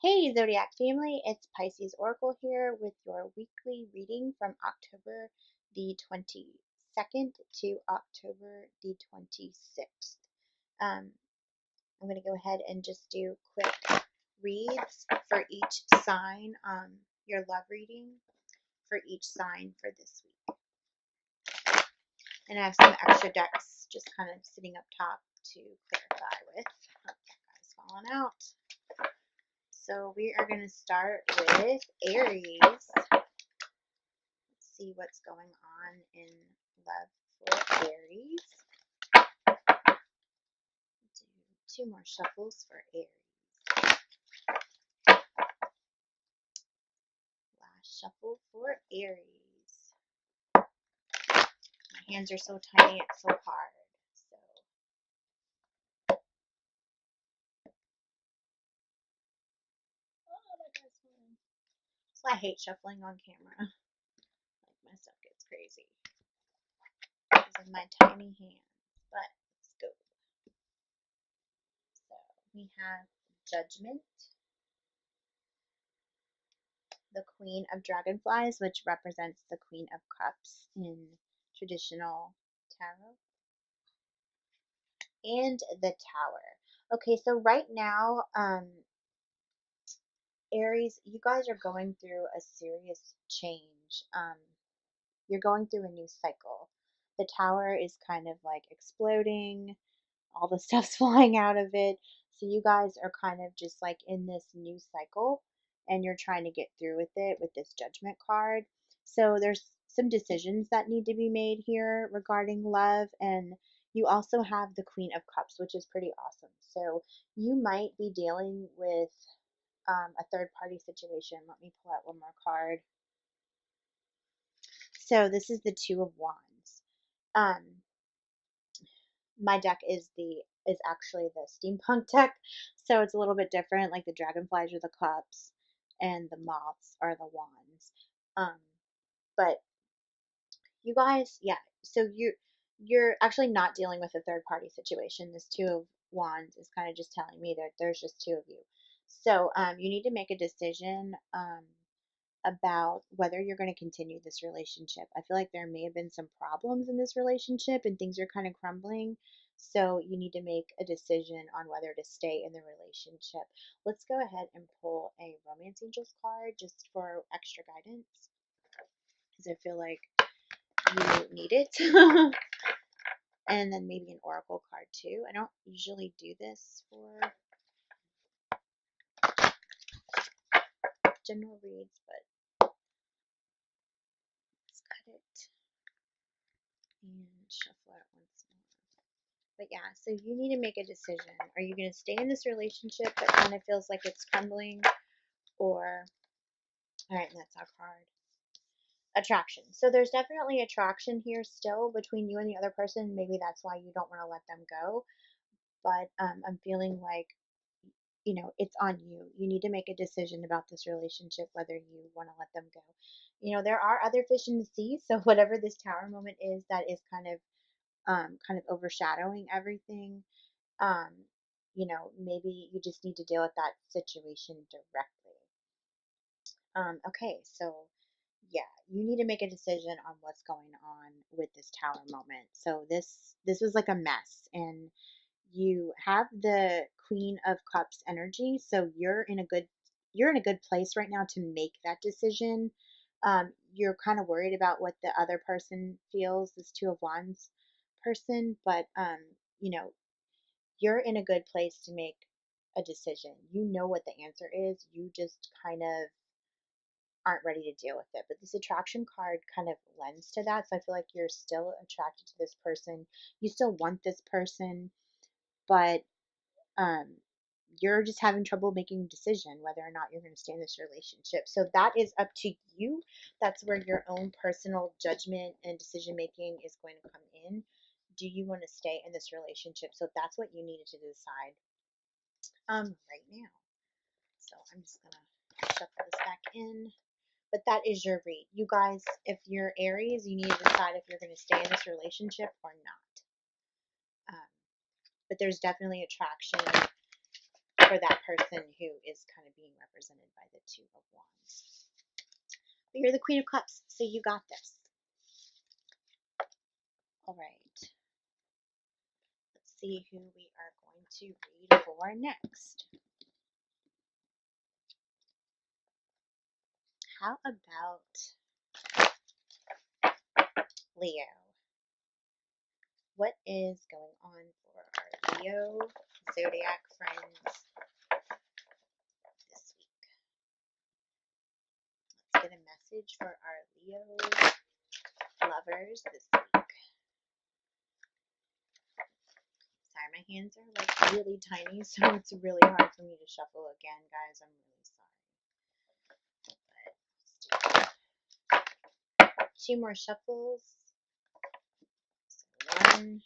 Hey Zodiac Family, it's Pisces Oracle here with your weekly reading from October the 22nd to October the 26th. Um, I'm going to go ahead and just do quick reads for each sign, your love reading for each sign for this week. And I have some extra decks just kind of sitting up top to clarify with. Oh, that guy's falling out. So we are going to start with Aries. Let's see what's going on in love for Aries. Do two more shuffles for Aries. Last shuffle for Aries. My hands are so tiny, it's so hard. So I hate shuffling on camera. Like my stuff gets crazy because of my tiny hands. But let's go. So we have Judgment, the Queen of Dragonflies, which represents the Queen of Cups in traditional tarot, and the Tower. Okay, so right now, Aries, you guys are going through a serious change. You're going through a new cycle. The Tower is kind of like exploding, all the stuff's flying out of it. So you guys are kind of just like in this new cycle and you're trying to get through with it with this Judgment card. So there's some decisions that need to be made here regarding love, and you also have the Queen of Cups, which is pretty awesome. So you might be dealing with a third party situation. Let me pull out one more card. So this is the Two of Wands. Um, my deck is actually the steampunk deck, so it's a little bit different. Like the dragonflies are the cups, and the moths are the wands. Um, but you guys, yeah. So you're actually not dealing with a third party situation. This Two of Wands is kind of just telling me that there's just two of you. So you need to make a decision. About whether you're going to continue this relationship. I feel like there may have been some problems in this relationship and things are kind of crumbling. So you need to make a decision on whether to stay in the relationship. Let's go ahead and pull a Romance Angels card just for extra guidance because I feel like you need it. And then maybe an Oracle card too. I don't usually do this for general reads, but let's cut it and shuffle it once more. But yeah, so you need to make a decision. Are you going to stay in this relationship that kind of feels like it's crumbling? Or, all right, and that's our card. Attraction. So there's definitely attraction here still between you and the other person. Maybe that's why you don't want to let them go. But I'm feeling like, it's on you. You need to make a decision about this relationship, whether you want to let them go. There are other fish in the sea. So whatever this tower moment is, that is kind of overshadowing everything. um, maybe you just need to deal with that situation directly. Okay, so yeah, you need to make a decision on what's going on with this tower moment. So this was like a mess, and you have the Queen of Cups energy, so you're in a good place right now to make that decision. You're kind of worried about what the other person feels, this Two of Wands person, but you know, you're in a good place to make a decision. You know what the answer is. You just kind of aren't ready to deal with it. But this attraction card kind of lends to that. So I feel like you're still attracted to this person. You still want this person, but um, you're just having trouble making a decision whether or not you're going to stay in this relationship. So that is up to you. That's where your own personal judgment and decision making is going to come in. Do you want to stay in this relationship? So that's what you needed to decide right now. So I'm just gonna shuffle this back in. But that is your read. You guys, if you're Aries, you need to decide if you're going to stay in this relationship or not. But there's definitely attraction for that person who is kind of being represented by the Two of Wands. But you're the Queen of Cups, so you got this. All right. Let's see who we are going to read for next. How about Leo? What is going on for our Leo Zodiac friends this week? Let's get a message for our Leo lovers this week. Sorry, my hands are like really tiny, so it's really hard for me to shuffle again, guys. I'm really sorry. But let's do 2 more shuffles. So 1.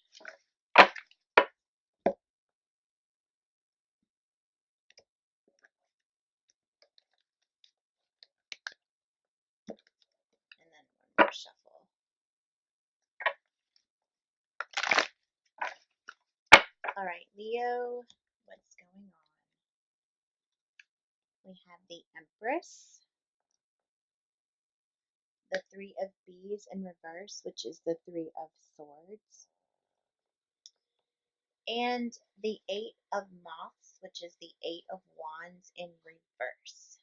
And then 1 more shuffle. All right, Leo, what's going on? We have the Empress, the 3 of Bees in reverse, which is the 3 of Swords, and the 8 of Moths, which is the 8 of Wands in reverse.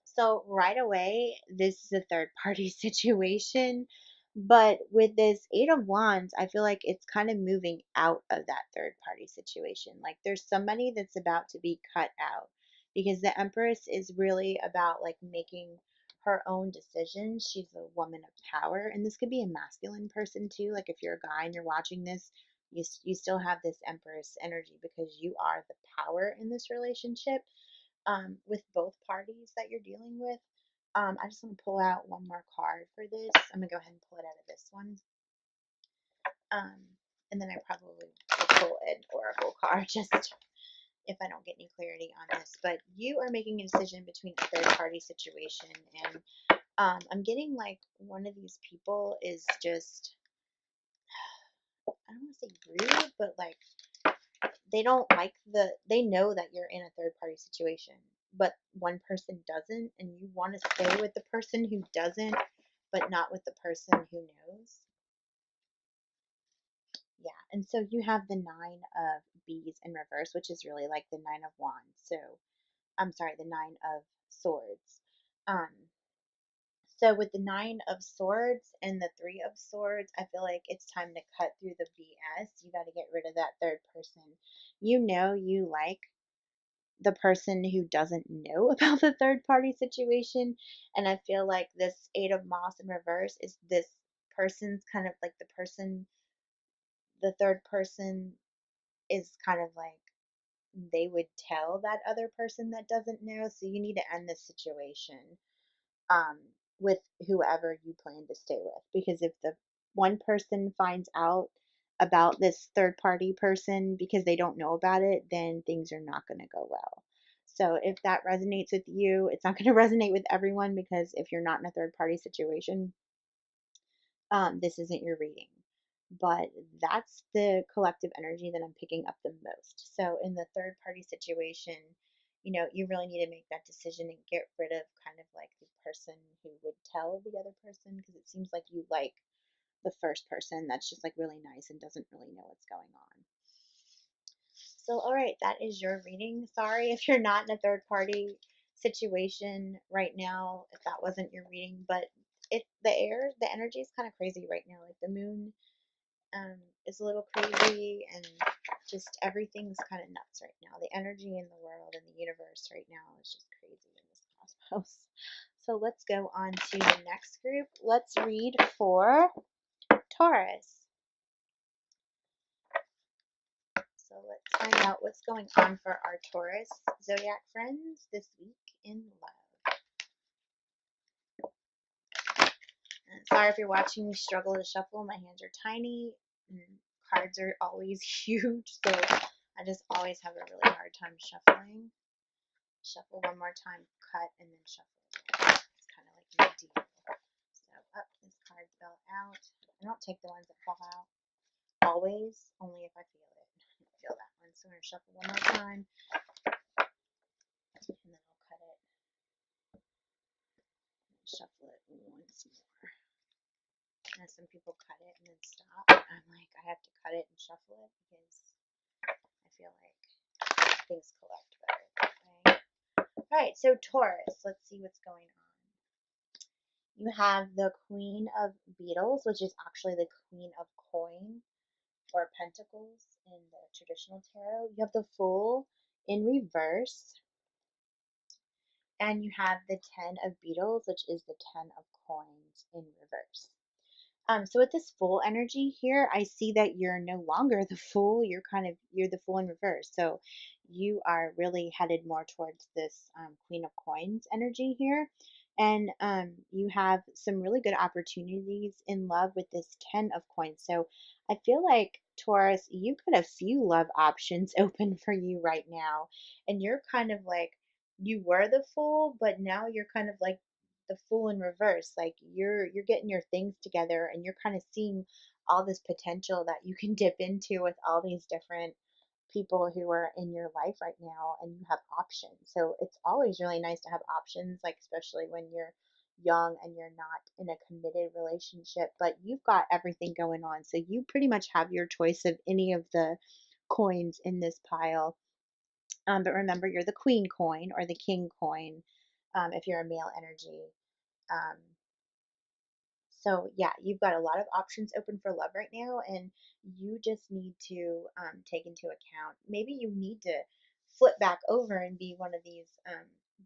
So right away, this is a third party situation. But with this 8 of Wands, I feel like it's kind of moving out of that third party situation. Like there's somebody that's about to be cut out because the Empress is really about like making her own decisions. She's a woman of power, and this could be a masculine person too. Like if you're a guy and you're watching this, you still have this Empress energy because you are the power in this relationship. With both parties that you're dealing with. I just want to pull out 1 more card for this. I'm going to go ahead and pull it out of this one. And then I probably will pull an oracle card just if I don't get any clarity on this. But you are making a decision between a third party situation. And I'm getting like one of these people is just, I don't want to say rude, but like they don't like they know that you're in a third party situation, but one person doesn't, and you want to stay with the person who doesn't, but not with the person who knows. Yeah, and so you have the 9 of Bees in reverse, which is really like the 9 of Wands. So, I'm sorry, the 9 of Swords. Um, so with the 9 of Swords and the 3 of Swords, I feel like it's time to cut through the BS. You got to get rid of that third person. You know you like the person who doesn't know about the third party situation. And I feel like this 8 of Moss in reverse is this person's kind of like the third person is kind of like they would tell that other person that doesn't know. So you need to end this situation um, with whoever you plan to stay with. Because if the one person finds out about this third party person because they don't know about it, then things are not going to go well. So if that resonates with you, it's not going to resonate with everyone because if you're not in a third party situation, this isn't your reading. But that's the collective energy that I'm picking up the most. So in the third party situation, you really need to make that decision and get rid of kind of like the person who would tell the other person because it seems like you like the first person that's just like really nice and doesn't really know what's going on. So, all right, that is your reading. Sorry if you're not in a third party situation right now, if that wasn't your reading, but the energy is kind of crazy right now. Like the moon is a little crazy and just everything's kind of nuts right now. The energy in the world and the universe right now is just crazy in this cosmos. So let's go on to the next group. Let's read for Taurus. So let's find out what's going on for our Taurus Zodiac friends this week in love. And sorry if you're watching me struggle to shuffle. My hands are tiny and cards are always huge, so I just always have a really hard time shuffling. Shuffle 1 more time, cut, and then shuffle. It's kind of like my deal. So this card fell out. I don't take the ones that fall out always, only if I feel it. I feel that one. So I'm going to shuffle 1 more time. And then I'll cut it and shuffle it once more. And some people cut it and then stop. I'm like, I have to cut it and shuffle it because I feel like things collect better that way. All right, so Taurus, let's see what's going on. You have the Queen of Beetles, which is actually the Queen of Coin or Pentacles in the traditional tarot. You have the Fool in reverse, and you have the Ten of Beetles, which is the Ten of Coins in reverse. So with this Fool energy here, I see that you're no longer the Fool. You're the Fool in reverse. So you are really headed more towards this Queen of Coins energy here. And you have some really good opportunities in love with this 10 of coins. So I feel like Taurus, you've got a few love options open for you right now. And you're kind of like, you were the Fool, but now you're kind of like the Fool in reverse. Like you're getting your things together and you're kind of seeing all this potential that you can dip into with all these different people who are in your life right now, and you have options. So it's always really nice to have options, like especially when you're young and you're not in a committed relationship, but you've got everything going on. So you pretty much have your choice of any of the coins in this pile. But remember, you're the queen coin or the king coin if you're a male energy. Um, so yeah, you've got a lot of options open for love right now, and you just need to take into account. Maybe you need to flip back over and be one of these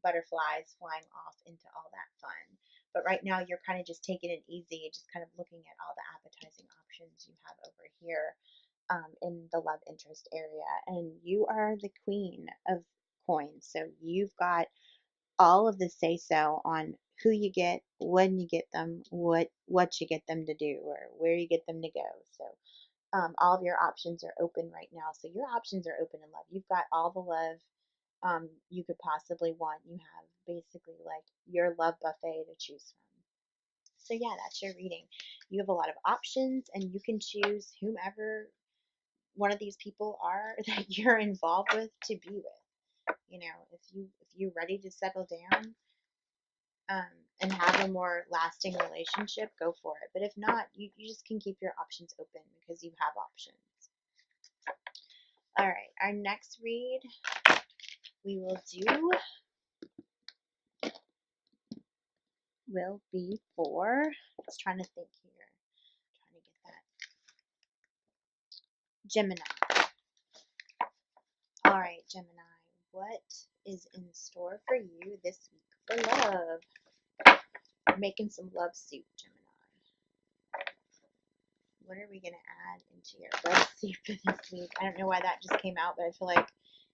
butterflies flying off into all that fun. But right now, you're kind of just taking it easy, just kind of looking at all the appetizing options you have over here in the love interest area. And you are the queen of coins, so you've got all of the say so on who you get, when you get them, what you get them to do, or where you get them to go. So all of your options are open right now. So your options are open in love. You've got all the love you could possibly want. You have basically like your love buffet to choose from. So yeah, that's your reading. You have a lot of options, and you can choose whomever one of these people are that you're involved with to be with. You know, if you're ready to settle down, and have a more lasting relationship, go for it. But if not, you just can keep your options open because you have options. All right, our next read we will do will be for, I was trying to think here, trying to get that, Gemini. All right, Gemini, what is in store for you this week for love? We're making some love soup, Gemini. What are we going to add into your love soup this week? I don't know why that just came out, but I feel like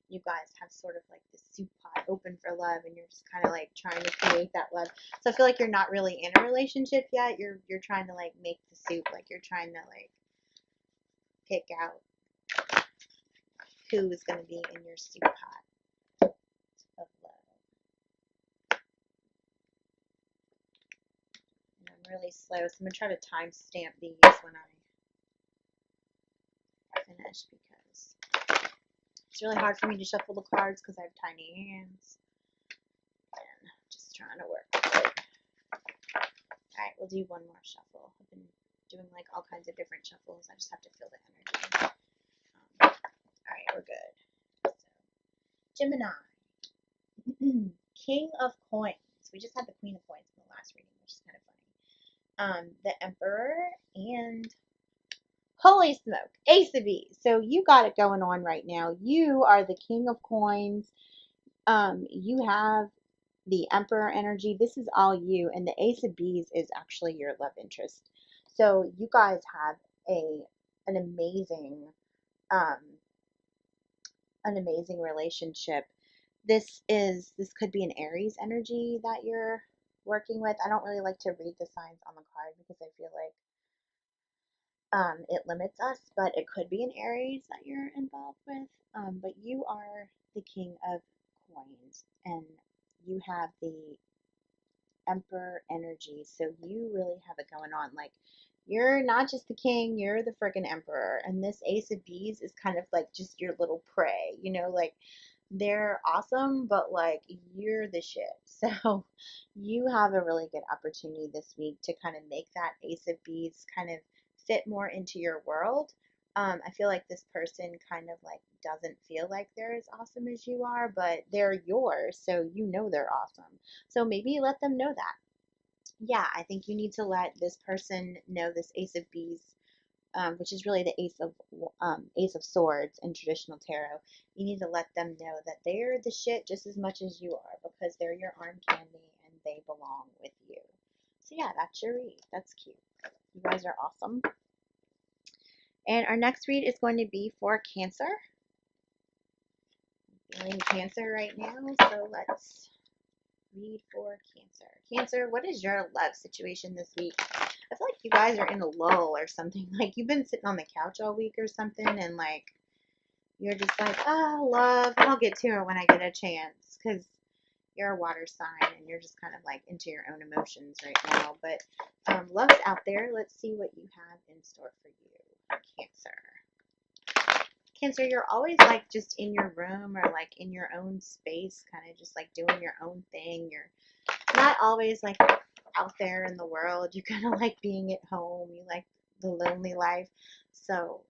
you guys have sort of like this soup pot open for love, and you're just kind of like trying to create that love. So I feel like you're not really in a relationship yet. You're trying to like make the soup, like you're trying to like pick out who is going to be in your soup pot of love. And I'm really slow, so I'm going to try to timestamp these when I finish because it's really hard for me to shuffle the cards because I have tiny hands. And I'm just trying to work with it. Alright, we'll do one more shuffle. I've been doing like all kinds of different shuffles. I just have to feel the energy. Alright, we're good. So, Gemini. King of Coins. We just had the Queen of Coins in the last reading, which is kind of funny. The Emperor and holy smoke, Ace of Bees. So you got it going on right now. You are the King of Coins. You have the Emperor energy. This is all you, and the Ace of Bees is actually your love interest. So you guys have an amazing relationship. This could be an Aries energy that you're working with. I don't really like to read the signs on the card because I feel like it limits us, but it could be an Aries that you're involved with. But you are the King of Coins, and you have the Emperor energy, so you really have it going on. Like, you're not just the king, you're the freaking emperor. And this Ace of Bees is kind of like just your little prey, you know, like they're awesome, but like you're the shit. So you have a really good opportunity this week to kind of make that Ace of Beads kind of fit more into your world. I feel like this person kind of like doesn't feel like they're as awesome as you are, but they're yours, so you know they're awesome. So maybe let them know that. Yeah, I think you need to let this person know, this Ace of Beads, which is really the Ace of Swords in traditional tarot. You need to let them know that they're the shit just as much as you are, because they're your arm candy and they belong with you. So yeah, that's your read. That's cute. You guys are awesome. And our next read is going to be for Cancer. I'm feeling Cancer right now, so let's read for Cancer. Cancer, what is your love situation this week? I feel like you guys are in a lull or something. Like you've been sitting on the couch all week or something, and like you're just like, oh, love, I'll get to it when I get a chance, because you're a water sign and you're just kind of like into your own emotions right now. But love's out there. Let's see what you have in store for you, Cancer. Cancer, you're always like just in your room or like in your own space, kind of just like doing your own thing. You're not always like out there in the world. You kind of like being at home. You like the lonely life. So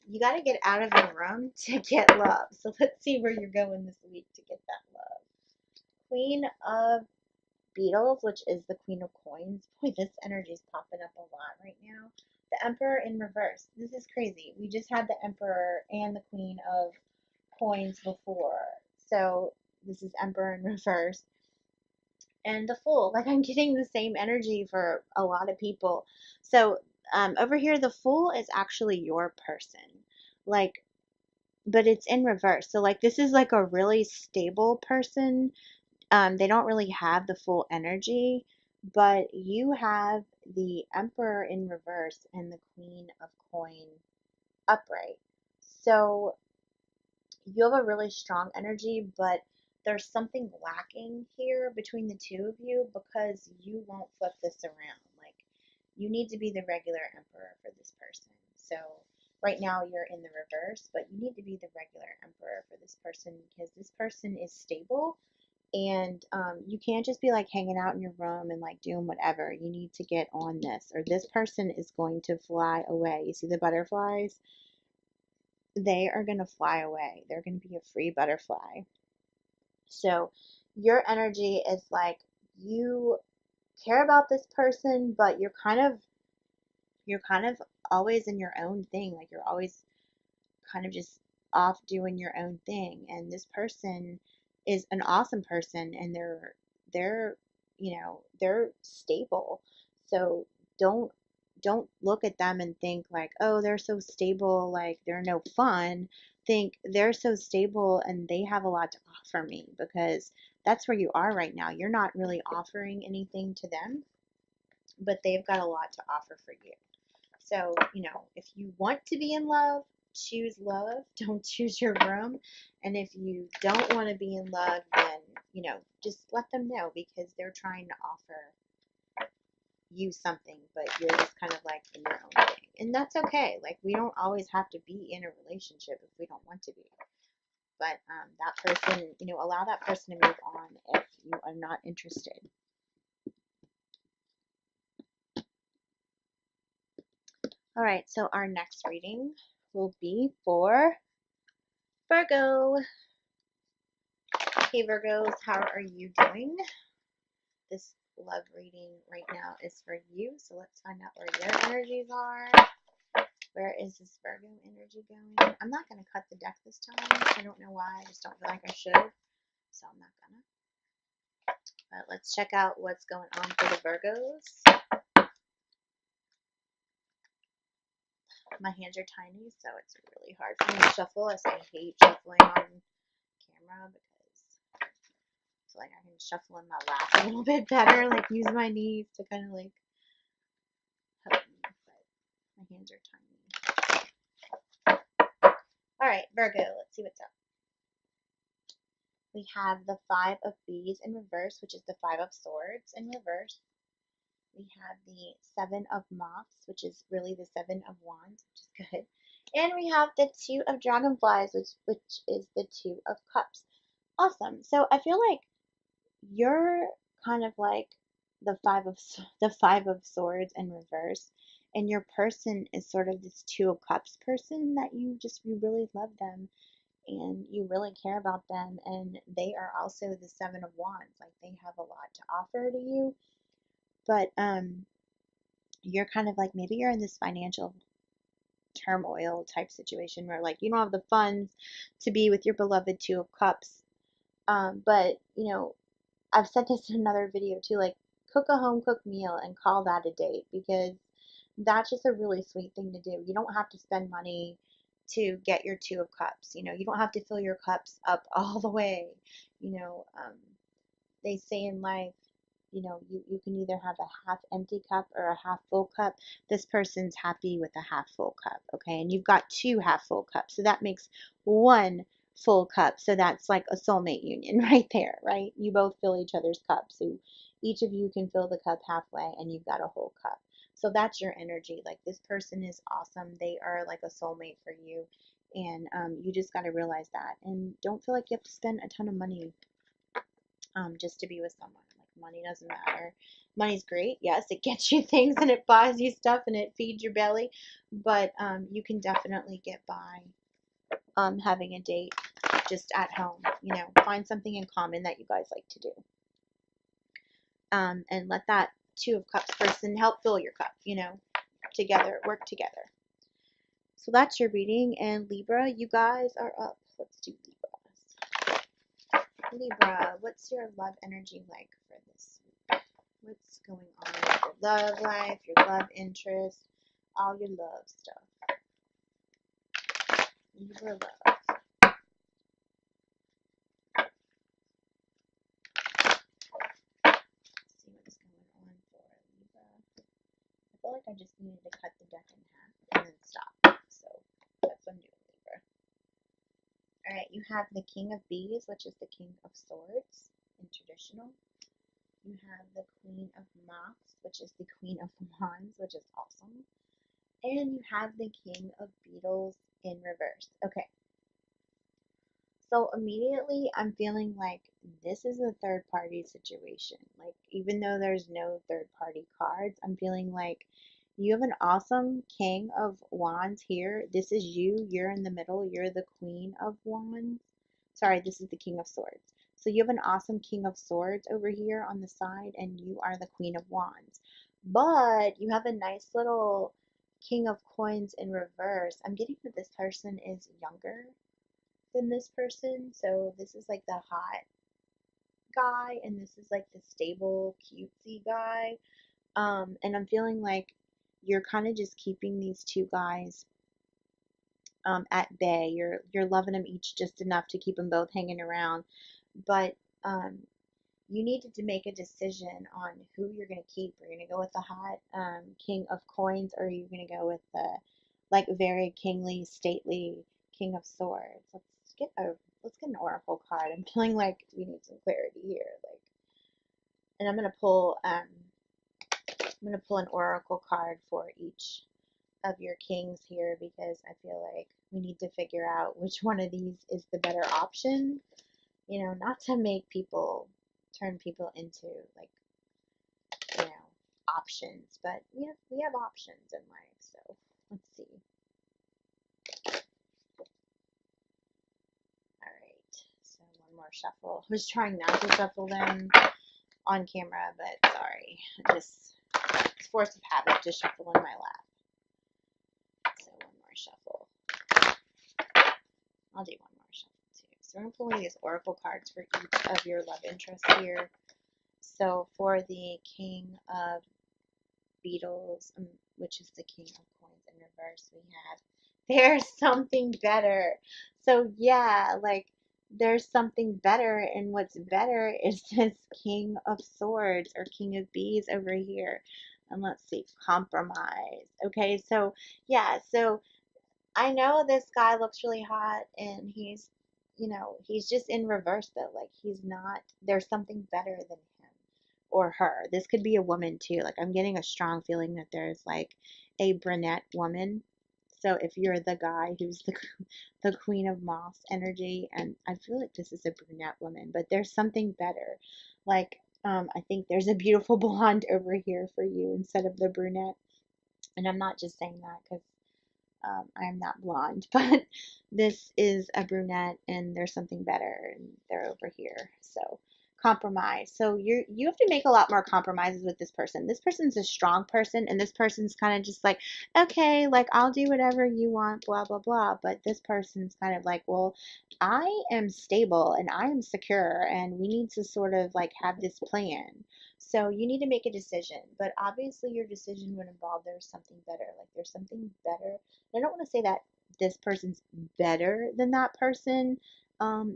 you got to get out of your room to get love. So let's see where you're going this week to get that love. Queen of Beetles, which is the Queen of Coins. Boy, this energy is popping up a lot right now. The Emperor in reverse. This is crazy. We just had the Emperor and the Queen of Coins before. So this is Emperor in reverse. And the Fool. Like I'm getting the same energy for a lot of people. So over here, the Fool is actually your person. Like, but it's in reverse. So like this is like a really stable person. They don't really have the full energy, but you have the Emperor in reverse and the Queen of Coin upright. So you have a really strong energy, but there's something lacking here between the two of you, because you won't flip this around. Like you need to be the regular Emperor for this person. So right now you're in the reverse, but you need to be the regular Emperor for this person, because this person is stable. And you can't just be like hanging out in your room and like doing whatever. You need to get on this, or this person is going to fly away. You see the butterflies? They are going to fly away. They're going to be a free butterfly. So your energy is like you care about this person, but you're kind of always in your own thing. Like you're always kind of just off doing your own thing, and this person is an awesome person, and they're they're stable. So don't look at them and think like, oh, they're so stable, like they're no fun. Think they're so stable and they have a lot to offer me, because that's where you are right now. You're not really offering anything to them, but they've got a lot to offer for you. So, if you want to be in love, choose love. Don't choose your room. And if you don't want to be in love, then, just let them know, because they're trying to offer you something, but you're just kind of like in your own thing. And that's okay. Like, we don't always have to be in a relationship if we don't want to be. But that person, allow that person to move on if you are not interested. All right, so our next reading will be for Virgo. Hey Virgos, how are you doing? This love reading right now is for you, so let's find out where your energies are. Where is this Virgo energy going? I'm not going to cut the deck this time. I don't know why. I just don't feel like I should, so I'm not going to. But let's check out what's going on for the Virgos. My hands are tiny, so it's really hard for me to shuffle, as I hate shuffling on camera, because I feel like I can shuffle in my lap a little bit better, like use my knees to kind of like help me, but my hands are tiny. Alright, Virgo, let's see what's up. We have the Five of Bees in reverse, which is the Five of Swords in reverse. We have the Seven of Moths, which is really the Seven of Wands, which is good. And we have the Two of Dragonflies, which is the Two of Cups. Awesome. So I feel like you're kind of like the Five of Swords in reverse, and your person is sort of this Two of Cups person that you really love them and you really care about them, and they are also the Seven of Wands. Like they have a lot to offer to you, but you're kind of like maybe you're in this financial turmoil type situation where like you don't have the funds to be with your beloved Two of Cups. But I've said this in another video too, like cook a home cooked meal and call that a date, because that's just a really sweet thing to do. You don't have to spend money to get your Two of Cups. You don't have to fill your cups up all the way. You know, um, they say in life, you can either have a half empty cup or a half full cup. This person's happy with a half full cup, okay? And you've got two half full cups, so that makes one full cup. So that's like a soulmate union right there, right? You both fill each other's cups. So each of you can fill the cup halfway and you've got a whole cup. So that's your energy. Like this person is awesome. They are like a soulmate for you. And you just got to realize that. And don't feel like you have to spend a ton of money just to be with someone. Like money doesn't matter. Money's great, yes, it gets you things and it buys you stuff and it feeds your belly, but you can definitely get by having a date just at home. Find something in common that you guys like to do, and let that Two of Cups person help fill your cup. Together, work together. So that's your reading, and Libra, you guys are up. Let's do Libra. Libra, what's your love energy like for this week? What's going on with your love life, your love interest, all your love stuff? Libra love. Let's see what's going on for Libra. I feel like I just needed to cut the deck in half and then stop. So that's what I'm doing, Libra. Alright, you have the King of Bees, which is the King of Swords in traditional. You have the Queen of Moths, which is the Queen of Wands, which is awesome. And you have the King of Beetles in reverse. Okay. So immediately I'm feeling like this is a third party situation. Like even though there's no third party cards, I'm feeling like you have an awesome King of Wands here. This is you. You're in the middle. You're the Queen of Wands. Sorry, this is the King of Swords. So you have an awesome King of Swords over here on the side, and you are the Queen of Wands. But you have a nice little King of Coins in reverse. I'm getting that this person is younger than this person. So this is like the hot guy, and this is like the stable, cutesy guy. And I'm feeling like you're kind of just keeping these two guys at bay. You're loving them each just enough to keep them both hanging around, but you needed to make a decision on who you're going to keep. Are you going to go with the hot King of Coins, or are you going to go with the like very kingly, stately King of Swords? Let's get an oracle card. I'm feeling like we need some clarity here. And I'm gonna pull an oracle card for each of your kings here, because I feel like we need to figure out which one of these is the better option. Not to make people turn people into like you know options, but we have options in life. So let's see. All right, so one more shuffle. I was trying not to shuffle them on camera, but sorry, it's force of habit to shuffle in my lap. So one more shuffle. I'll do one more shuffle too. So I'm pulling these oracle cards for each of your love interests here. So for the King of Beetles, which is the King of Coins in reverse, we have there's something better. So yeah, like there's something better, and what's better is this King of Swords or King of Bees over here. And let's see, compromise. Okay, so yeah, so I know this guy looks really hot, and he's just in reverse though. Like he's not, there's something better than him or her. This could be a woman too. Like I'm getting a strong feeling that there's like a brunette woman So if you're the guy who's the Queen of Moss energy, and I feel like this is a brunette woman, but there's something better. Like, I think there's a beautiful blonde over here for you instead of the brunette. And I'm not just saying that because I am not blonde, but this is a brunette and there's something better and they're over here. So compromise. So you have to make a lot more compromises with this person. This person's a strong person and this person's kind of just like, okay, like I'll do whatever you want, blah blah blah. But this person's kind of like, well, I am stable and I am secure and we need to sort of like have this plan. So you need to make a decision, but obviously your decision would involve there's something better. Like there's something better. I don't want to say that this person's better than that person.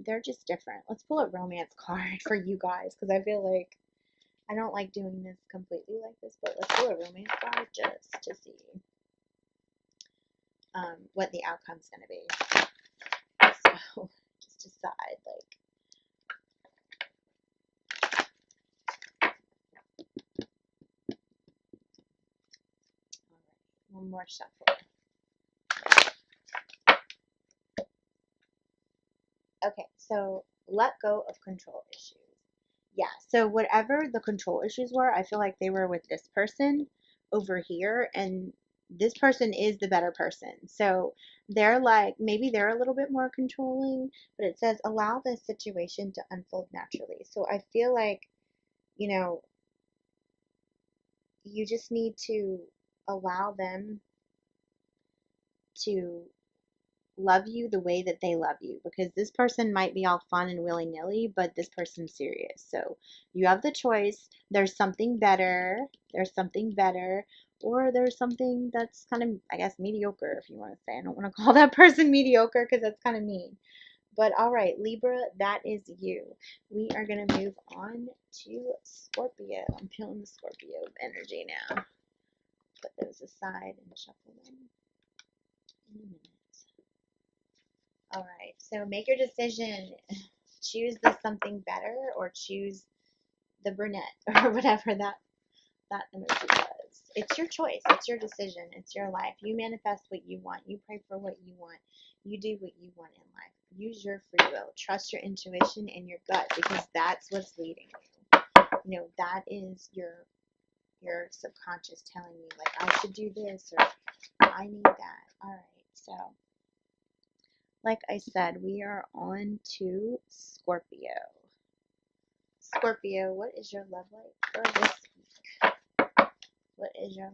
They're just different. Let's pull a romance card for you guys because I feel like I don't like doing this completely like this, but let's pull a romance card just to see what the outcome's going to be. So just decide like. Alright, one more shuffle. Okay, so let go of control issues. Yeah, so whatever the control issues were, I feel like they were with this person over here, and this person is the better person. So they're like, maybe they're a little bit more controlling, but it says allow the situation to unfold naturally. So I feel like, you know, you just need to allow them to love you the way that they love you, because this person might be all fun and willy-nilly, but this person's serious. So you have the choice. There's something better. There's something better. Or there's something that's kind of, I guess, mediocre, if you want to say. I don't want to call that person mediocre because that's kind of mean. But all right, Libra, that is you. We are going to move on to Scorpio. I'm feeling the Scorpio energy now. Put those aside and shuffle them in a minute. All right, so make your decision. Choose the something better or choose the brunette or whatever that energy was. It's your choice. It's your decision. It's your life. You manifest what you want. You pray for what you want. You do what you want in life. Use your free will. Trust your intuition and your gut because that's what's leading you. You know, that is your subconscious telling you like I should do this or I need that. All right, so like I said, we are on to Scorpio. Scorpio, what is your love like for this week? What is your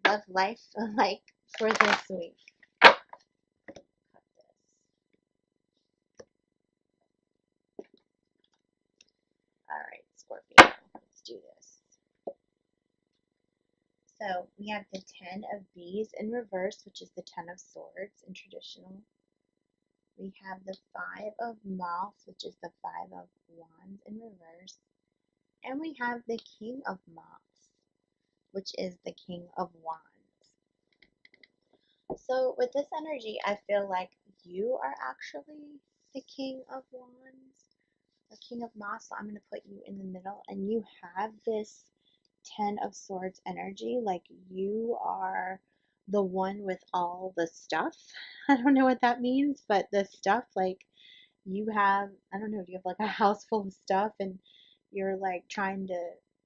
love life like for this week? Cut this. All right, Scorpio, let's do this. So we have the 10 of Bees in reverse, which is the 10 of Swords in traditional. We have the 5 of Moths, which is the 5 of Wands in reverse. And we have the King of Moths, which is the King of Wands. So with this energy, I feel like you are actually the King of Wands, the King of Moths. So I'm going to put you in the middle, and you have this 10 of Swords energy. Like you are the one with all the stuff. I don't know what that means, but the stuff, like you have, I don't know, do you have like a house full of stuff and you're like trying to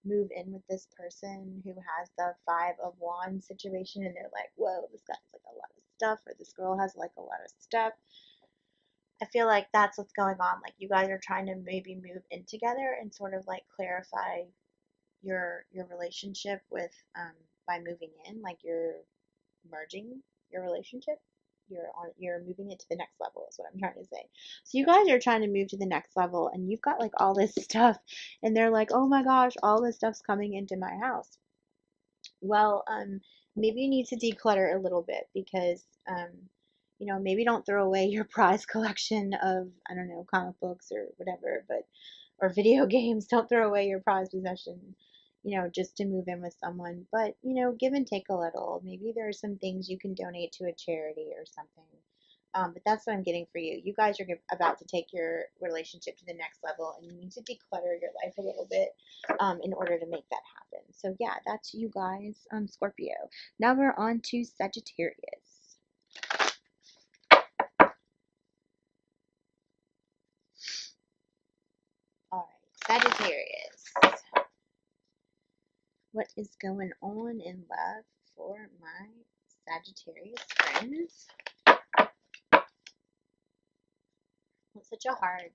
move in with this person who has the 5 of Wands situation and they're like, whoa, this guy's like a lot of stuff, or this girl has like a lot of stuff. I feel like that's what's going on. Like you guys are trying to maybe move in together and sort of like clarify your relationship with by moving in, like you're merging your relationship. You're moving it to the next level is what I'm trying to say. So you guys are trying to move to the next level and you've got like all this stuff and they're like, oh my gosh, all this stuff's coming into my house. Well, maybe you need to declutter a little bit because you know, maybe don't throw away your prize collection of, I don't know, comic books or whatever, but or video games. Don't throw away your prized possessions, you know, just to move in with someone. But, you know, give and take a little. Maybe there are some things you can donate to a charity or something. But that's what I'm getting for you. You guys are about to take your relationship to the next level, and you need to declutter your life a little bit in order to make that happen. So, yeah, that's you guys, Scorpio. Now we're on to Sagittarius. Sagittarius. What is going on in love for my Sagittarius friends? It's such a hard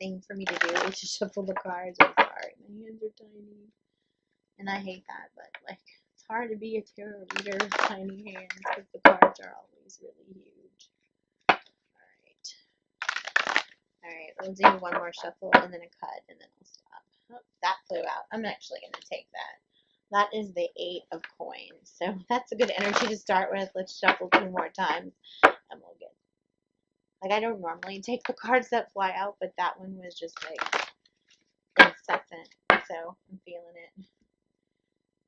thing for me to do, is to shuffle the cards. I'm sorry, my hands are tiny, and I hate that, but like, it's hard to be a tarot reader with tiny hands because the cards are always really huge. Alright, we'll do one more shuffle and then a cut, and then I'll stop. Oh, that flew out. I'm actually going to take that. That is the 8 of coins, so that's a good energy to start with. Let's shuffle 2 more times, and we'll get. Like, I don't normally take the cards that fly out, but that one was just like incessant, so I'm feeling it.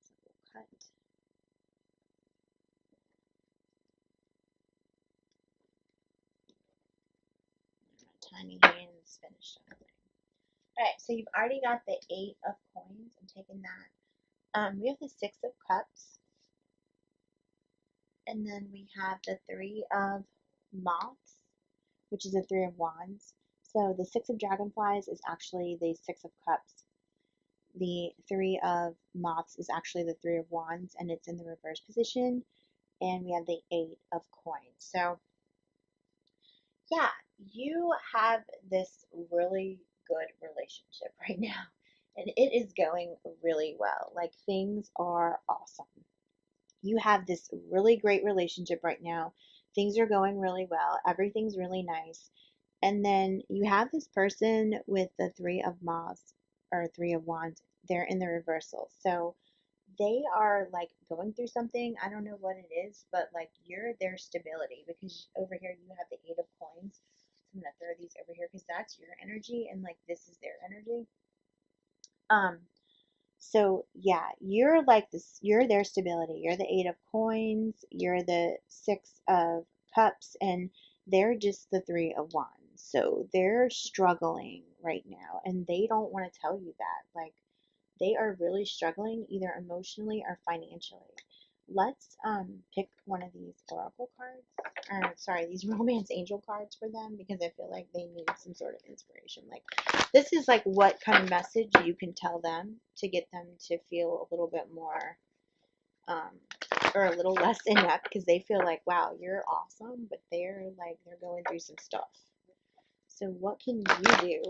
So we'll cut. My tiny hands finished shuffling. Alright, so you've already got the 8 of coins. I'm taking that. We have the 6 of cups. And then we have the 3 of moths, which is the 3 of wands. So the 6 of dragonflies is actually the 6 of cups. The 3 of moths is actually the 3 of wands, and it's in the reverse position. And we have the 8 of coins. So yeah, you have this really good relationship right now, and it is going really well. Like, things are awesome. You have this really great relationship right now. Things are going really well. Everything's really nice. And then you have this person with the 3 of moths or 3 of wands. They're in the reversal. So they are like going through something. I don't know what it is, but like, you're their stability, because over here you have the 8 of coins. So I'm going to throw these over here because that's your energy, and like, this is their energy. So yeah, you're like this, you're their stability. You're the 8 of coins, you're the 6 of cups, and they're just the 3 of wands. So they're struggling right now, and they don't want to tell you that. Like, they are really struggling, either emotionally or financially. Let's pick one of these oracle cards, or sorry, these romance angel cards for them, because I feel like they need some sort of inspiration. Like, this is like what kind of message you can tell them to get them to feel a little bit more or a little less inept, because they feel like, wow, you're awesome, but they're going through some stuff. So what can you do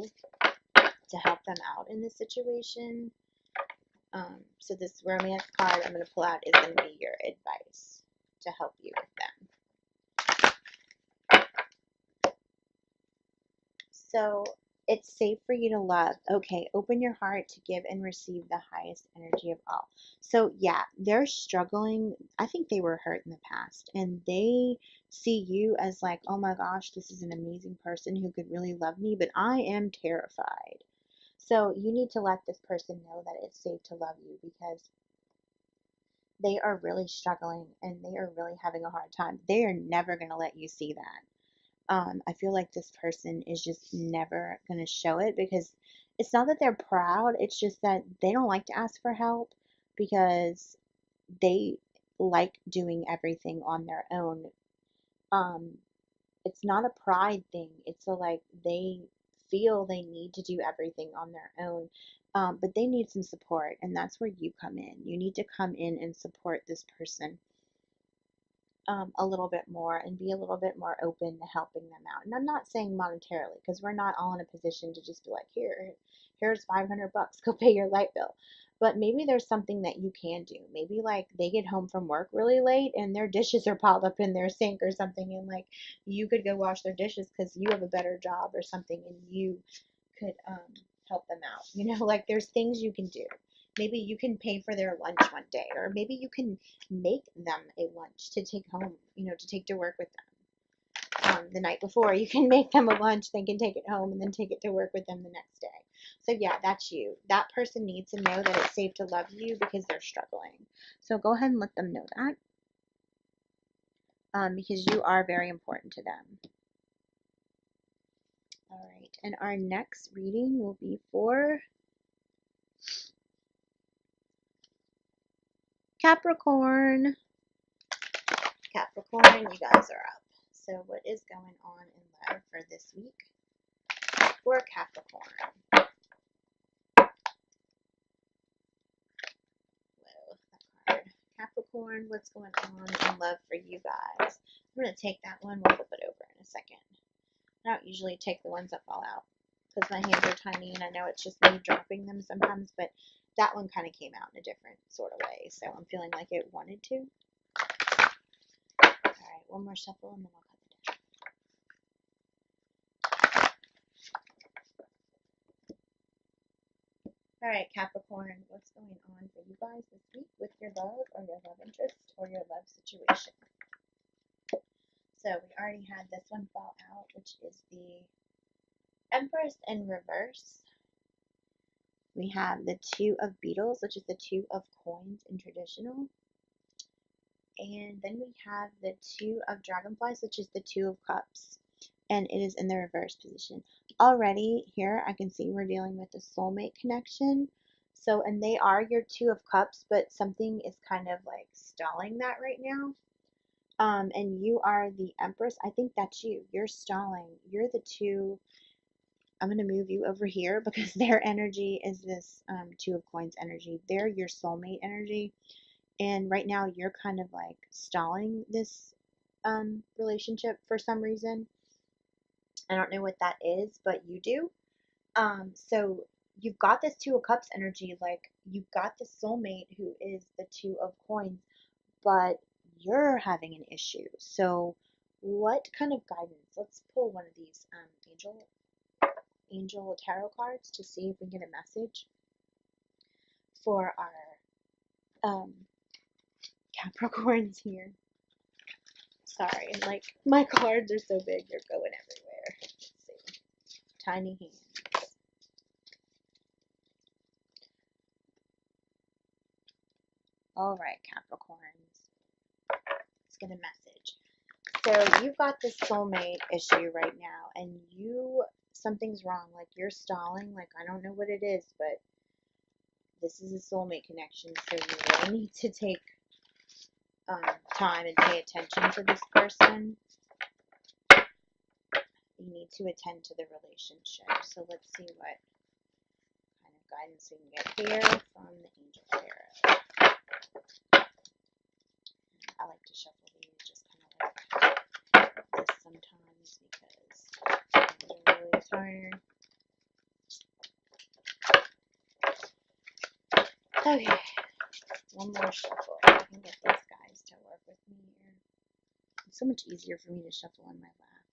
to help them out in this situation? So this romance card I'm going to pull out is going to be your advice to help you with them. So it's safe for you to love. Okay, open your heart to give and receive the highest energy of all. So yeah, they're struggling. I think they were hurt in the past, and they see you as like, oh my gosh, this is an amazing person who could really love me, but I am terrified. So you need to let this person know that it's safe to love you, because they are really struggling and they are really having a hard time. They are never going to let you see that. I feel like this person is just never going to show it, because it's not that they're proud. It's just that they don't like to ask for help, because they like doing everything on their own. It's not a pride thing. It's a, like, they feel they need to do everything on their own. But they need some support, and that's where you come in. You need to come in and support this person a little bit more, and be a little bit more open to helping them out. And I'm not saying monetarily, because we're not all in a position to just be like, here's $500, go pay your light bill. But maybe there's something that you can do. Maybe like they get home from work really late and their dishes are piled up in their sink or something, and like, you could go wash their dishes because you have a better job or something, and you could help them out. You know, like, there's things you can do. Maybe you can pay for their lunch one day, or maybe you can make them a lunch to take home, you know, to take to work with them. The night before, you can make them a lunch, they can take it home, and then take it to work with them the next day. So yeah, that's you. That person needs to know that it's safe to love you, because they're struggling. So go ahead and let them know that, because you are very important to them. All right, and our next reading will be for Capricorn. Capricorn, you guys are up. So what is going on in love for this week for Capricorn. Whoa, that card. Capricorn, what's going on in love for you guys? I'm going to take that one. We'll flip it over in a second. I don't usually take the ones that fall out because my hands are tiny and I know it's just me dropping them sometimes, but that one kind of came out in a different sort of way, so I'm feeling like it wanted to. Alright, one more shuffle and then I'll cut the deck. Alright, Capricorn, what's going on for you guys this week with your love or your love interest or your love situation? So we already had this one fall out, which is the Empress in reverse. We have the Two of Beetles, which is the Two of Coins in traditional. And then we have the Two of Dragonflies, which is the Two of Cups. And it is in the reverse position. Already here I can see we're dealing with a soulmate connection. So, and they are your Two of Cups, but something is kind of like stalling that right now. And you are the Empress. I think that's you. You're stalling. You're the two. I'm going to move you over here because their energy is this Two of Coins energy. They're your soulmate energy. And right now you're kind of like stalling this relationship for some reason. I don't know what that is, but you do. So you've got this Two of Cups energy, like you've got the soulmate who is the Two of Coins, but you're having an issue. So what kind of guidance? Let's pull one of these angel tarot cards to see if we get a message for our Capricorns here. Sorry, like my cards are so big, they're going everywhere. Let's see. Tiny hands. All right, Capricorns. Let's get a message. So you've got this soulmate issue right now, and something's wrong. Like you're stalling. Like I don't know what it is, but this is a soulmate connection. So you really need to take time and pay attention to this person. You need to attend to the relationship. So let's see what kind of guidance we can get here from the Angel Tarot. I like to shuffle these just kind of like this sometimes because they're really tired. Okay, one more shuffle. I can get these guys to work with me here. It's so much easier for me to shuffle on my lap,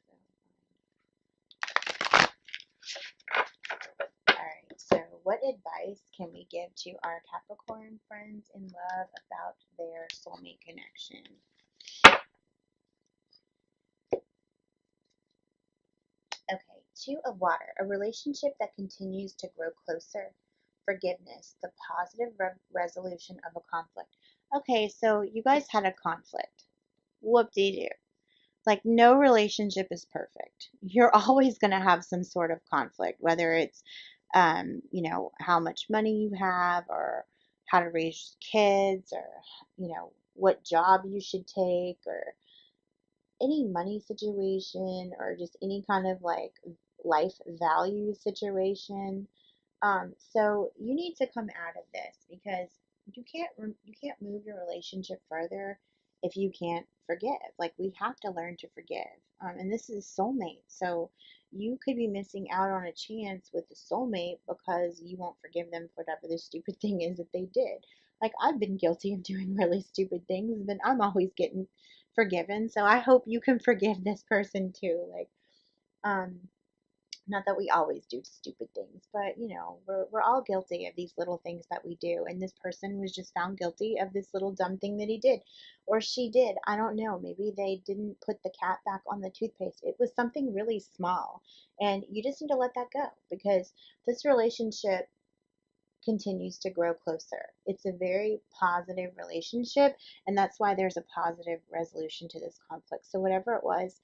though. Alright, so what advice can we give to our Capricorn friends in love about their soulmate connection? Okay, Two of Water, a relationship that continues to grow closer. Forgiveness, the positive resolution of a conflict. Okay, so you guys had a conflict. Whoop-de-doo. Like, no relationship is perfect. You're always going to have some sort of conflict, whether it's, how much money you have, or how to raise kids, or, what job you should take, or any money situation, or just any kind of like life value situation. So you need to come out of this because you can't move your relationship further if you can't forgive. Like we have to learn to forgive. And this is soulmate, so you could be missing out on a chance with the soulmate because you won't forgive them for whatever the stupid thing is that they did. Like I've been guilty of doing really stupid things, but I'm always getting forgiven. So I hope you can forgive this person too. Like, not that we always do stupid things, but we're all guilty of these little things that we do. And this person was just found guilty of this little dumb thing that he did, or she did. I don't know. Maybe they didn't put the cap back on the toothpaste. It was something really small, and you just need to let that go because this relationship continues to grow closer. It's a very positive relationship, and that's why there's a positive resolution to this conflict. So whatever it was,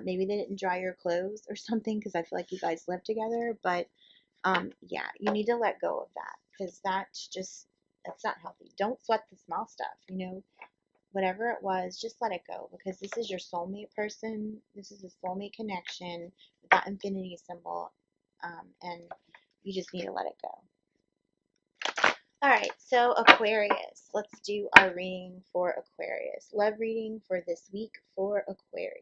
maybe they didn't dry your clothes or something because I feel like you guys live together, but yeah, you need to let go of that because that's not healthy. Don't sweat the small stuff, whatever it was, just let it go because this is your soulmate person. This is a soulmate connection with that infinity symbol. and you just need to let it go. All right, so Aquarius. Let's do our reading for Aquarius. Love reading for this week for Aquarius.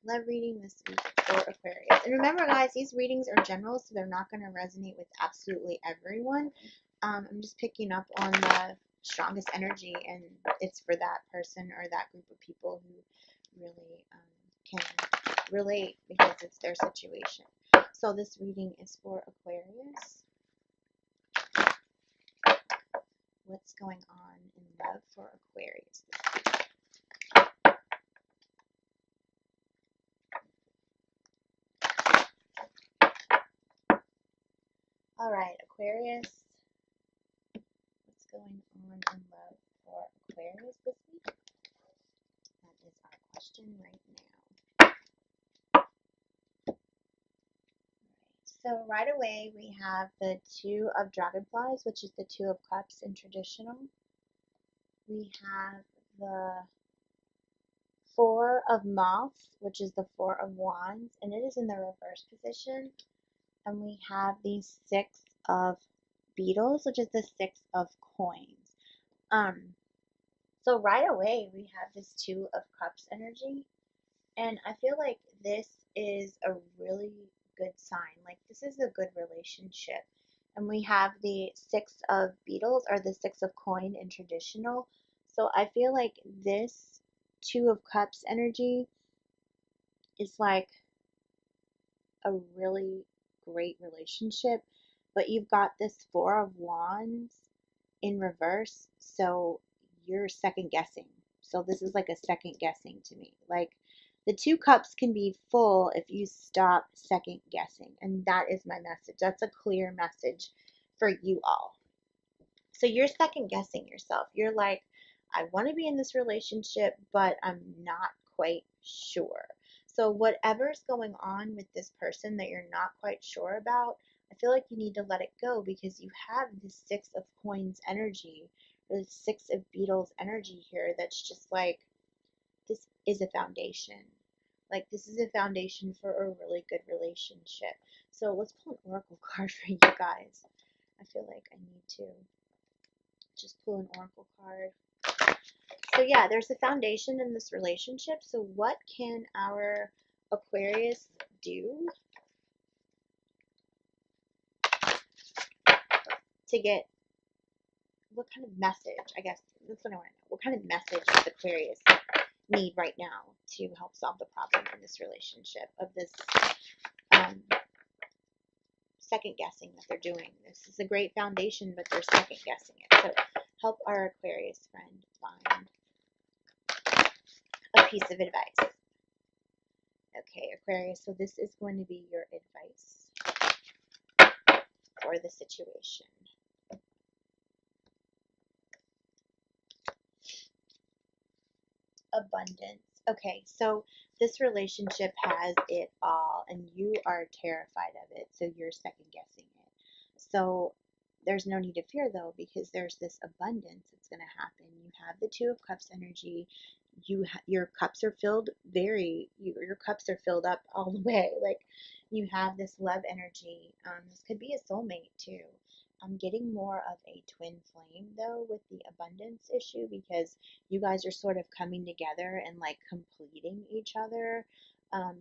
Love reading this week for Aquarius. And remember, guys, these readings are general, so they're not going to resonate with absolutely everyone. I'm just picking up on the strongest energy, and it's for that person or that group of people who really can relate because it's their situation. So this reading is for Aquarius. What's going on in love for Aquarius this week? All right, Aquarius. What's going on in love for Aquarius this week? That is our question right now. So right away we have the Two of Dragonflies, which is the Two of Cups in traditional. We have the Four of Moths, which is the Four of Wands, and it is in the reverse position. And we have the Six of Beetles, which is the Six of Coins. So right away we have this Two of Cups energy, and I feel like this is a really good sign. Like, this is a good relationship. And we have the Six of Beetles, or the Six of Coin in traditional. So I feel like this Two of Cups energy is like a really great relationship. But you've got this Four of Wands in reverse, so you're second guessing. So this is like a second guessing to me. Like, the two cups can be full if you stop second guessing. And that is my message. That's a clear message for you all. So you're second guessing yourself. You're like, I want to be in this relationship, but I'm not quite sure. So whatever's going on with this person that you're not quite sure about, I feel like you need to let it go, because you have this Six of Coins energy, or the Six of Beetles energy here that's just like, this is a foundation. Like, this is a foundation for a really good relationship. So let's pull an oracle card for you guys. I feel like I need to just pull an oracle card. So yeah, there's a foundation in this relationship. So what can our Aquarius do to get, what kind of message, I guess that's what I want to know. What kind of message does Aquarius need right now to help solve the problem in this relationship of this second guessing that they're doing? This is a great foundation, but they're second guessing it. So help our Aquarius friend find a piece of advice. Okay, Aquarius, so this is going to be your advice for the situation. Abundance. Okay, so this relationship has it all, and you are terrified of it, so you're second guessing it. So there's no need to fear, though, because there's this abundance that's going to happen. You have the Two of Cups energy. Your cups are filled your cups are filled up all the way. Like, you have this love energy. This could be a soulmate too. I'm getting more of a twin flame, though, with the abundance issue, because you guys are sort of coming together and like completing each other.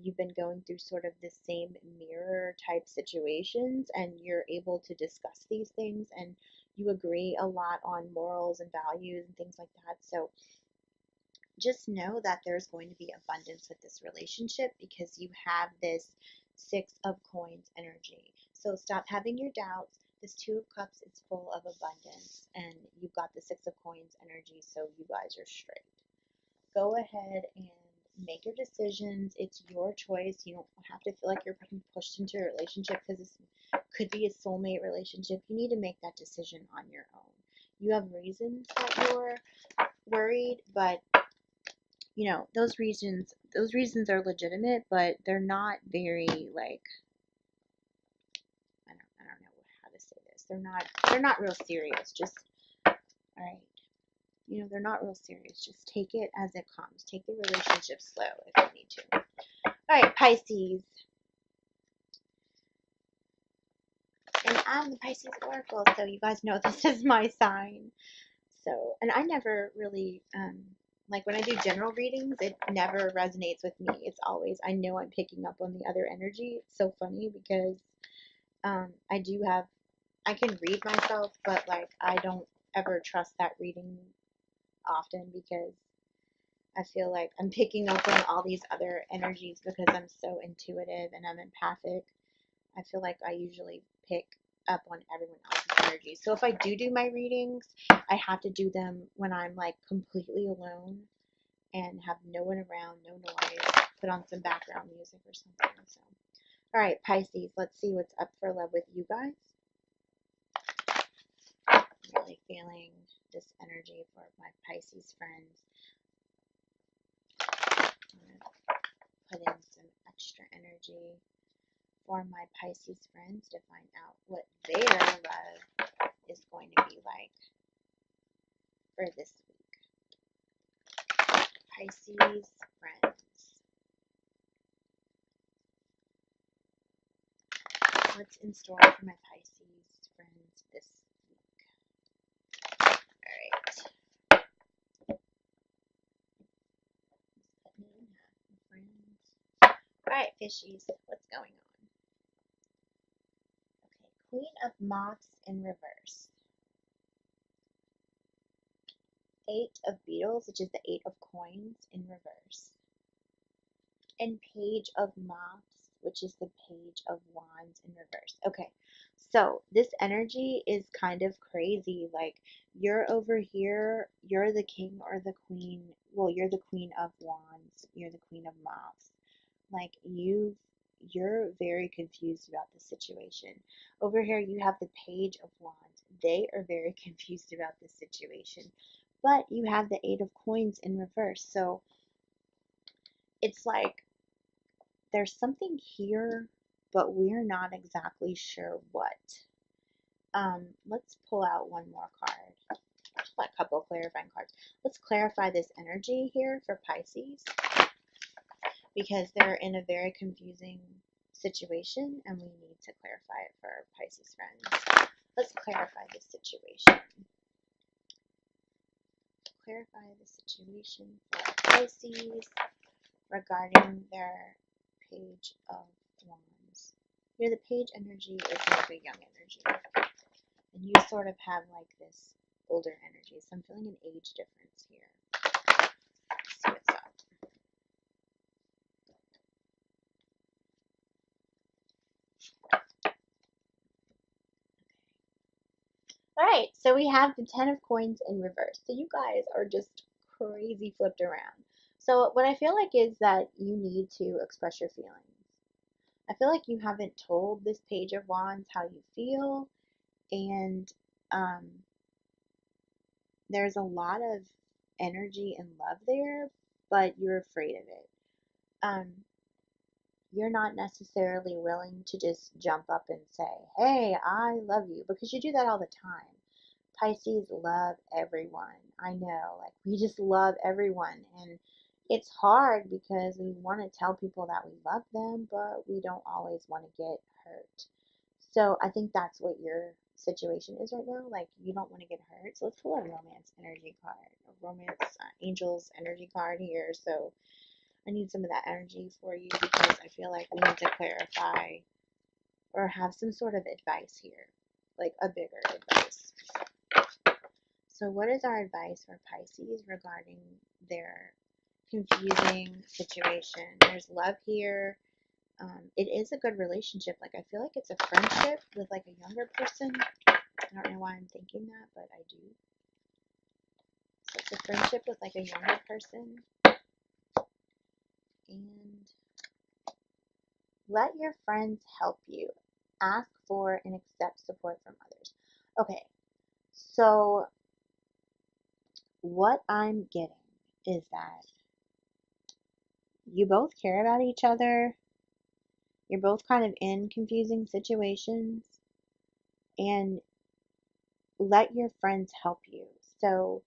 You've been going through sort of the same mirror type situations, and you're able to discuss these things, and you agree a lot on morals and values and things like that. So just know that there's going to be abundance with this relationship, because you have this Six of Coins energy. So stop having your doubts. This Two of Cups is full of abundance, and you've got the Six of Coins energy, so you guys are straight. Go ahead and make your decisions. It's your choice. You don't have to feel like you're being pushed into a relationship, because this could be a soulmate relationship. You need to make that decision on your own. You have reasons that you're worried, but you know, those reasons are legitimate, but they're not very, like, I don't know how to say this. They're not real serious. Just, all right. You know, they're not real serious. Just take it as it comes. Take the relationship slow if you need to. All right, Pisces. And I'm the Pisces Oracle, so you guys know this is my sign. So, and I never really, like when I do general readings, it never resonates with me. It's always, I know I'm picking up on the other energy. It's so funny because I do have, I can read myself, but like I don't ever trust that reading often because I feel like I'm picking up on all these other energies because I'm so intuitive and I'm empathic. I feel like I usually pick up on everyone else's energy. So if I do my readings, I have to do them when I'm like completely alone and have no one around, no noise, put on some background music or something. So, all right, Pisces, let's see what's up for love with you guys. I'm really feeling this energy for my Pisces friends. I'm going to put in some extra energy for my Pisces friends to find out what their love is going to be like for this week. Pisces friends. What's in store for my Pisces friends this week? Alright. Alright, fishies. What's going on? Okay, Queen of Moths in reverse. Eight of Beetles, which is the Eight of Coins in reverse. And Page of Moths, which is the Page of Wands in reverse. Okay, so this energy is kind of crazy. Like, you're over here, you're the king or the queen. Well, you're the Queen of Wands, you're the Queen of Moths. Like, you're very confused about the situation. Over here, you have the Page of Wands. They are very confused about the situation. But you have the Eight of Coins in reverse. So it's like there's something here, but we're not exactly sure what. Let's pull out one more card. A couple of clarifying cards. Let's clarify this energy here for Pisces because they're in a very confusing situation and we need to clarify it for our Pisces friends. Let's clarify this situation. Clarify the situation for Pisces regarding their Page of Wands. Here, the Page energy is like a young energy, and you sort of have like this older energy. So I'm feeling an age difference here. Let's see what's up. All right, so we have the Ten of Coins in reverse. So you guys are just crazy flipped around. So what I feel like is that you need to express your feelings. I feel like you haven't told this Page of Wands how you feel, and there's a lot of energy and love there, but you're afraid of it. You're not necessarily willing to just jump up and say, hey, I love you, because you do that all the time. Pisces love everyone. I know, like, we just love everyone, and it's hard because we want to tell people that we love them, but we don't always want to get hurt. So I think that's what your situation is right now. Like, you don't want to get hurt. So let's pull a romance energy card, a romance angels energy card here. So I need some of that energy for you because I feel like we need to clarify or have some sort of advice here, like a bigger advice. So what is our advice for Pisces regarding their confusing situation? There's love here. It is a good relationship. Like, I feel like it's a friendship with like a younger person. I don't know why I'm thinking that, but I do. So it's a friendship with like a younger person. And let your friends help you. Ask for and accept support from others. Okay, so what I'm getting is that you both care about each other. You're both kind of in confusing situations, and let your friends help you. So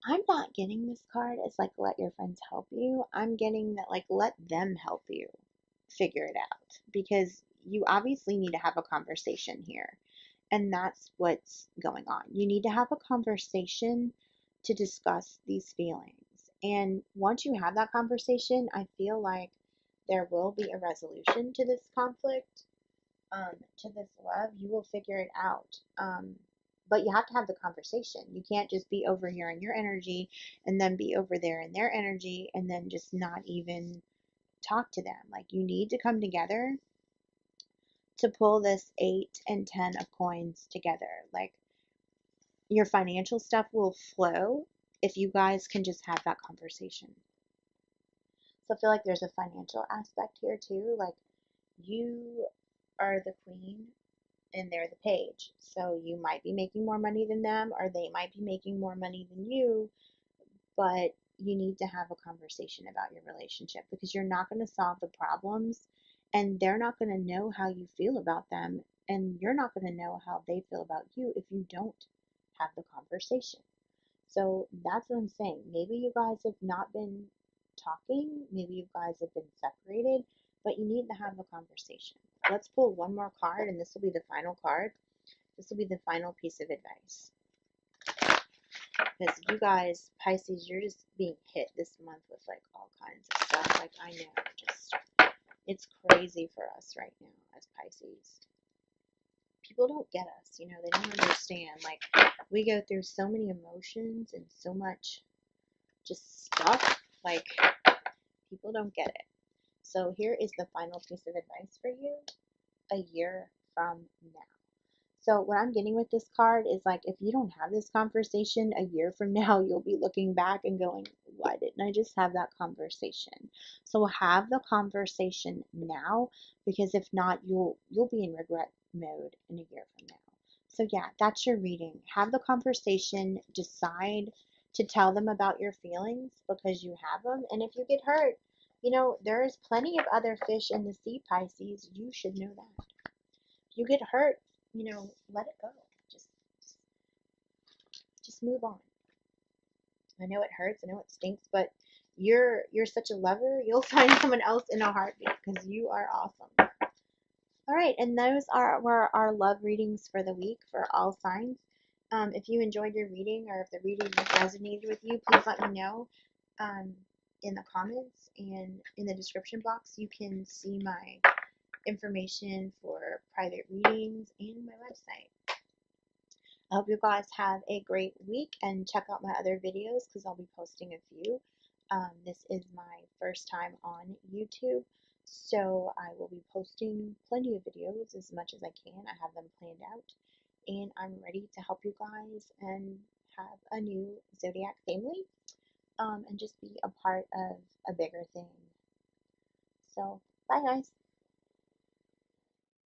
I'm not getting this card as like let your friends help you. I'm getting that like let them help you figure it out because you obviously need to have a conversation here. And that's what's going on. You need to have a conversation to discuss these feelings. And once you have that conversation, I feel like there will be a resolution to this conflict, to this love. You will figure it out. But you have to have the conversation. You can't just be over here in your energy and then be over there in their energy and then just not even talk to them. Like you need to come together to pull this 8 and 10 of coins together. Like your financial stuff will flow if you guys can just have that conversation. So I feel like there's a financial aspect here too. Like you are the queen and they're the page. So you might be making more money than them, or they might be making more money than you, but you need to have a conversation about your relationship because you're not going to solve the problems and they're not going to know how you feel about them, and you're not going to know how they feel about you if you don't have the conversation. So that's what I'm saying. Maybe you guys have not been talking, maybe you guys have been separated, but you need to have a conversation. Let's pull one more card, and this will be the final card. This will be the final piece of advice. Because you guys, Pisces, you're just being hit this month with like all kinds of stuff. Like I know, just it's crazy for us right now as Pisces. People don't get us, you know, they don't understand. Like we go through so many emotions and so much just stuff. Like people don't get it. So here is the final piece of advice for you a year from now. So what I'm getting with this card is like if you don't have this conversation a year from now, you'll be looking back and going, why didn't I just have that conversation? So have the conversation now, because if not, you'll be in regret mode in a year from now. So yeah, that's your reading. Have the conversation, decide to tell them about your feelings because you have them. And if you get hurt, you know, there is plenty of other fish in the sea, Pisces. You should know that. If you get hurt, you know, let it go. Just, just move on. I know it hurts. I know it stinks, but you're such a lover. You'll find someone else in a heartbeat because you are awesome. All right, and those were our love readings for the week for all signs. If you enjoyed your reading or if the reading resonated with you, please let me know in the comments and in the description box. You can see my information for private readings and my website. I hope you guys have a great week and check out my other videos because I'll be posting a few. This is my first time on YouTube, so I will be posting plenty of videos as much as I can. I have them planned out, and I'm ready to help you guys and have a new Zodiac family and just be a part of a bigger thing. So, bye guys.